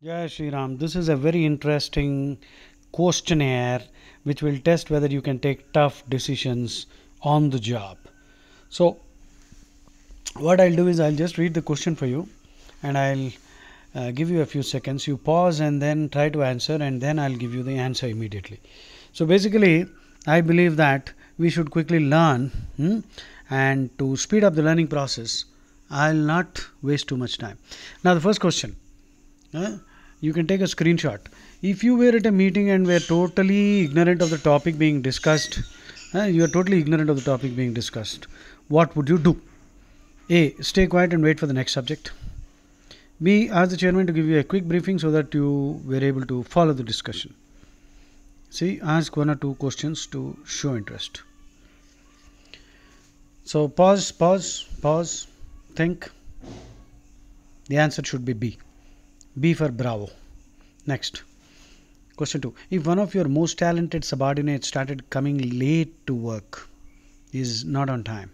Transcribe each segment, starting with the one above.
Jai Shri Ram. This is a very interesting questionnaire which will test whether you can take tough decisions on the job. So, what I'll do is I'll just read the question for you and I'll give you a few seconds. You pause and then try to answer, and then I'll give you the answer immediately. So, basically, I believe that we should quickly learn, and to speed up the learning process, I'll not waste too much time. Now, the first question. You can take a screenshot. If you were at a meeting and were totally ignorant of the topic being discussed, you are totally ignorant of the topic being discussed, what would you do? A. Stay quiet and wait for the next subject. B. Ask the chairman to give you a quick briefing so that you were able to follow the discussion. C. Ask one or two questions to show interest. So pause, think. The answer should be B. B for bravo. Next. Question 2. If one of your most talented subordinates started coming late to work, is not on time,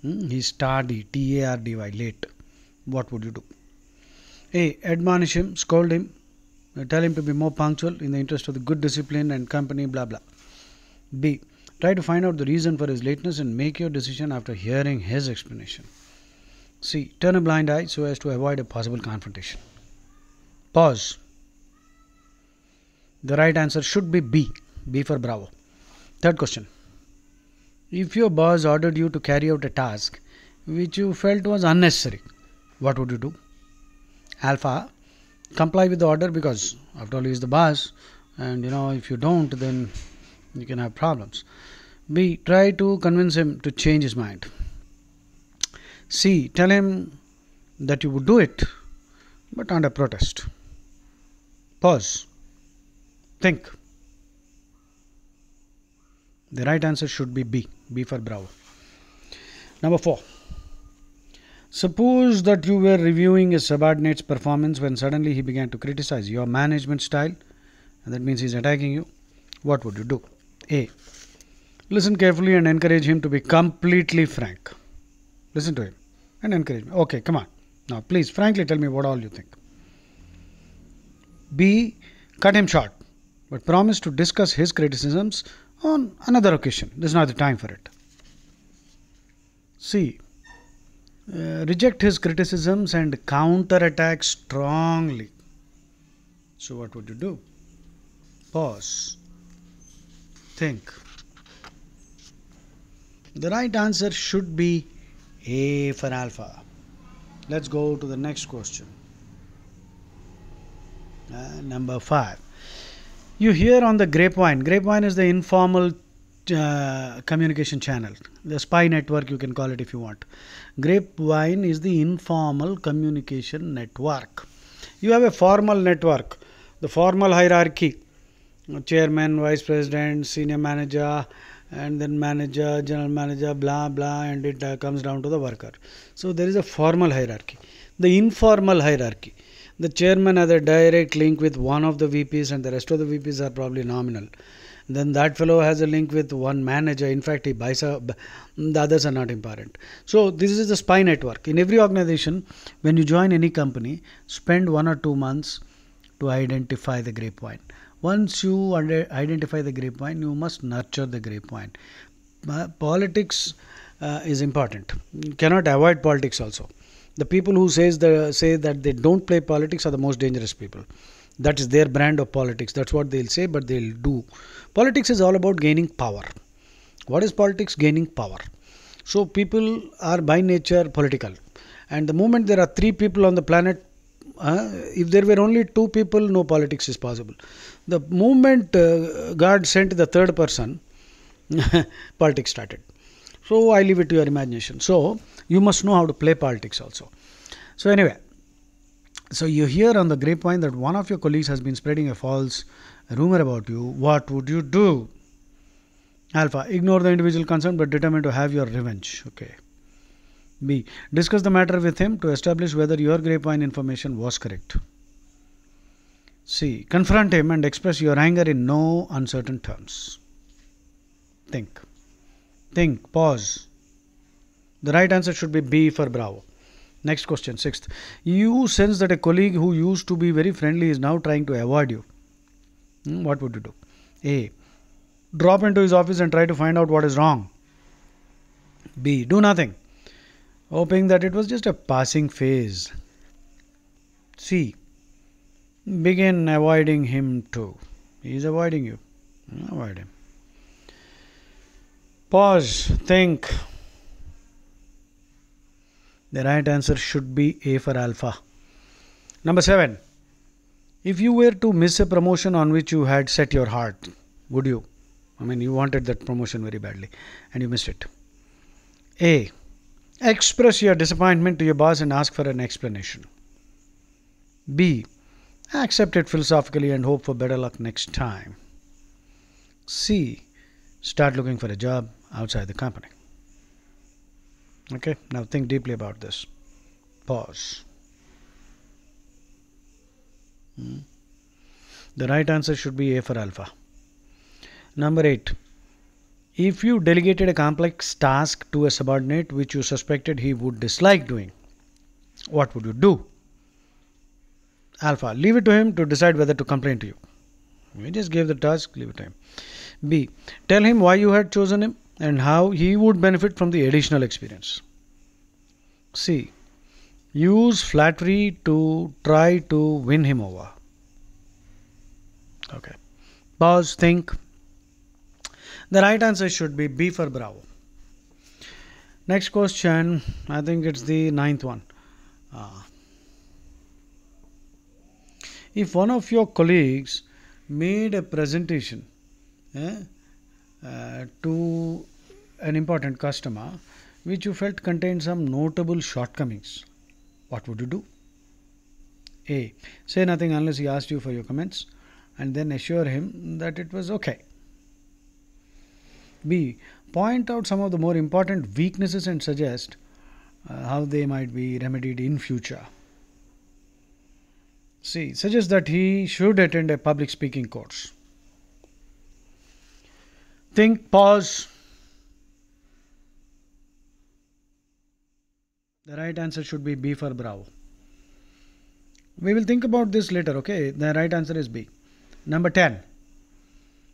he's tardy, T-A-R-D-Y, late, what would you do? A. Admonish him, scold him, tell him to be more punctual in the interest of the good discipline and company, blah blah. B. Try to find out the reason for his lateness and make your decision after hearing his explanation. C. Turn a blind eye so as to avoid a possible confrontation. Pause. The right answer should be B. B for bravo. Third question. If your boss ordered you to carry out a task which you felt was unnecessary, what would you do? Alpha. Comply with the order because after all he is the boss, and if you don't, then you can have problems. B. Try to convince him to change his mind. C. Tell him that you would do it but under protest. Pause. Think. The right answer should be B. B for bravo. Number 4. Suppose that you were reviewing a subordinate's performance when suddenly he began to criticize your management style, and that means he's attacking you. What would you do? A. Listen carefully and encourage him to be completely frank. Listen to him and encourage him. Okay, come on. Now, please, frankly tell me what all you think. B. Cut him short, but promise to discuss his criticisms on another occasion. This is not the time for it. C. Reject his criticisms and counterattack strongly. So, what would you do? Pause. Think. The right answer should be A for alpha. Let's go to the next question. Number 5. You hear on the grapevine. Grapevine is the informal communication channel. The spy network, you can call it if you want. Grapevine is the informal communication network. You have a formal network. The formal hierarchy. Chairman, vice president, senior manager, and then manager, general manager, blah blah, and it comes down to the worker. So there is a formal hierarchy. The informal hierarchy. The chairman has a direct link with one of the VPs and the rest of the VPs are probably nominal. Then that fellow has a link with one manager. In fact, he buys the others are not important. So this is the spy network. In every organization, when you join any company, spend 1 or 2 months to identify the grapevine. Once you identify the grapevine, you must nurture the grapevine. Politics is important. You cannot avoid politics also. The people who say that they don't play politics are the most dangerous people. That is their brand of politics. That's what they'll say, but they'll do. Politics is all about gaining power. What is politics? Gaining power. So people are by nature political. And the moment there are 3 people on the planet, if there were only 2 people, no politics is possible. The moment God sent the third person, politics started. So I leave it to your imagination. So you must know how to play politics also. So anyway, so you hear on the grapevine that one of your colleagues has been spreading a false rumor about you. What would you do? Alpha. Ignore the individual concerned but determined to have your revenge. Okay. B. Discuss the matter with him to establish whether your grapevine information was correct. C. Confront him and express your anger in no uncertain terms. Think. Think. Pause. The right answer should be B for bravo. Next question, sixth. You sense that a colleague who used to be very friendly is now trying to avoid you. What would you do? A. Drop into his office and try to find out what is wrong. B. Do nothing, hoping that it was just a passing phase. C. Begin avoiding him too. He is avoiding you. Avoid him. Pause. Think. The right answer should be A for alpha. Number 7. If you were to miss a promotion on which you had set your heart, would you? I mean, you wanted that promotion very badly and you missed it. A. Express your disappointment to your boss and ask for an explanation. B. Accept it philosophically and hope for better luck next time. C. Start looking for a job outside the company. Okay, now think deeply about this. Pause. The right answer should be A for alpha. Number 8. If you delegated a complex task to a subordinate which you suspected he would dislike doing, what would you do? Alpha. Leave it to him to decide whether to complain to you. You just gave the task, leave it to him. B. Tell him why you had chosen him and how he would benefit from the additional experience. C. Use flattery to try to win him over. Okay. Pause, think. The right answer should be B for Bravo. Next question, I think it's the 9th one. If one of your colleagues made a presentation to an important customer which you felt contained some notable shortcomings, what would you do? A. Say nothing unless he asked you for your comments and then assure him that it was okay. B. Point out some of the more important weaknesses and suggest how they might be remedied in future. C. Suggest that he should attend a public speaking course. Think, pause. The right answer should be B for Bravo. We will think about this later, okay? The right answer is B. Number 10.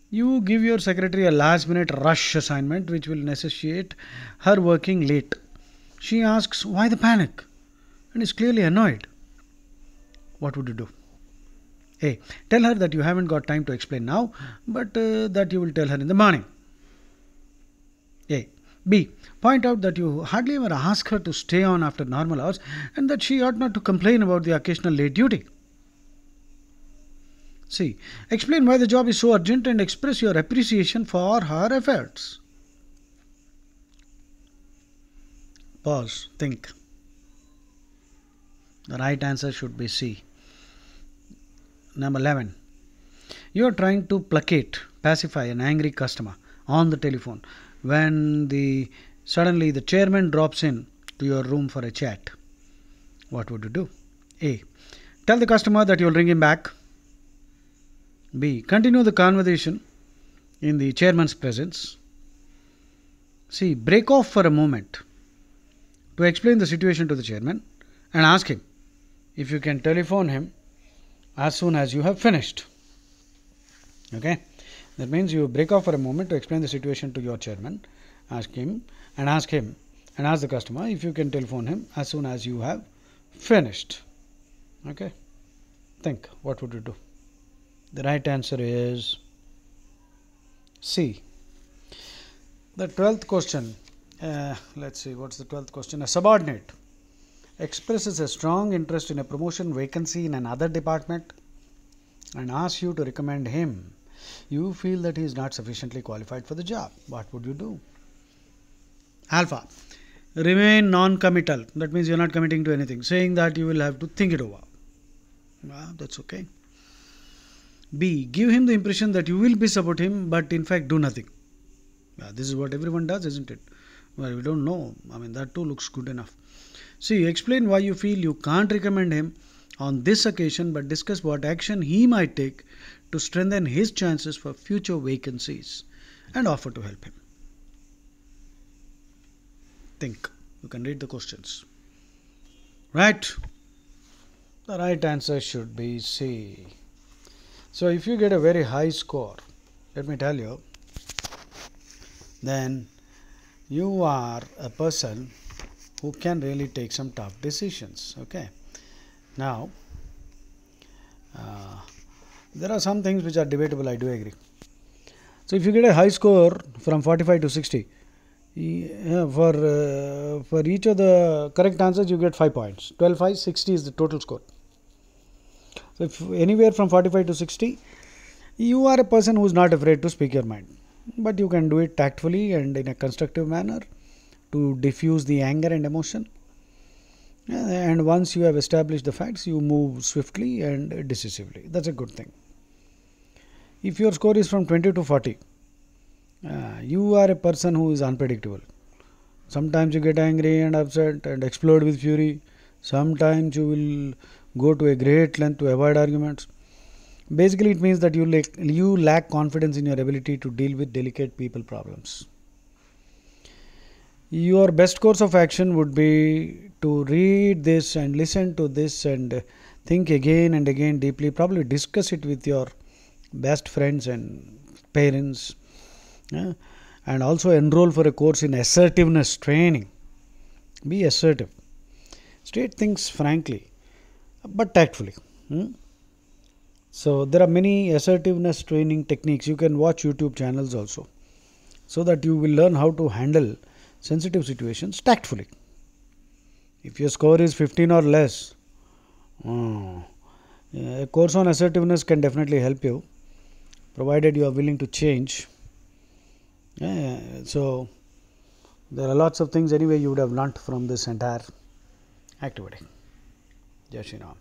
You give your secretary a last minute rush assignment which will necessitate her working late. She asks, why the panic? And is clearly annoyed. What would you do? A. Tell her that you haven't got time to explain now, but that you will tell her in the morning. A. B. Point out that you hardly ever ask her to stay on after normal hours and that she ought not to complain about the occasional late duty. C. Explain why the job is so urgent and express your appreciation for her efforts. Pause. Think. The right answer should be C. Number 11. You are trying to pacify an angry customer on the telephone when suddenly the chairman drops in to your room for a chat. What would you do? A. Tell the customer that you will ring him back. B. Continue the conversation in the chairman's presence. C. Break off for a moment to explain the situation to the chairman and ask him if you can telephone him as soon as you have finished. Okay? That means you break off for a moment to explain the situation to your chairman, ask the customer if you can telephone him as soon as you have finished. Okay? Think, what would you do? The right answer is C. The 12th question, let's see, what's the 12th question? A subordinate expresses a strong interest in a promotion vacancy in another department and asks you to recommend him. You feel that he is not sufficiently qualified for the job. What would you do? Alpha. Remain non-committal. That means you are not committing to anything, saying that you will have to think it over. That's okay. B. Give him the impression that you will be support him, but in fact do nothing. This is what everyone does, isn't it? Well, we don't know. I mean, that too looks good enough. C. Explain why you feel you can't recommend him on this occasion, but discuss what action he might take to strengthen his chances for future vacancies and offer to help him. Think. You can read the questions. right? The right answer should be C. So if you get a very high score, let me tell you, then you are a person who can really take some tough decisions. Okay. Now, there are some things which are debatable. I do agree. So if you get a high score from 45 to 60, for each of the correct answers you get 5 points. 12, 5, 60 is the total score. So if anywhere from 45 to 60, you are a person who is not afraid to speak your mind, but you can do it tactfully and in a constructive manner to diffuse the anger and emotion. And once you have established the facts, you move swiftly and decisively. That's a good thing. If your score is from 20 to 40, you are a person who is unpredictable. Sometimes you get angry and upset and explode with fury. Sometimes you will go to a great length to avoid arguments. Basically, it means that you lack confidence in your ability to deal with delicate people problems. Your best course of action would be to read this and listen to this and think again and again deeply. Probably discuss it with your best friends and parents. And also enroll for a course in assertiveness training. Be assertive. State things frankly, but tactfully. So there are many assertiveness training techniques. You can watch YouTube channels also, so that you will learn how to handle sensitive situations tactfully. If your score is 15 or less, a course on assertiveness can definitely help you, provided you are willing to change. So there are lots of things anyway you would have learnt from this entire activity. Jai Shri Ram.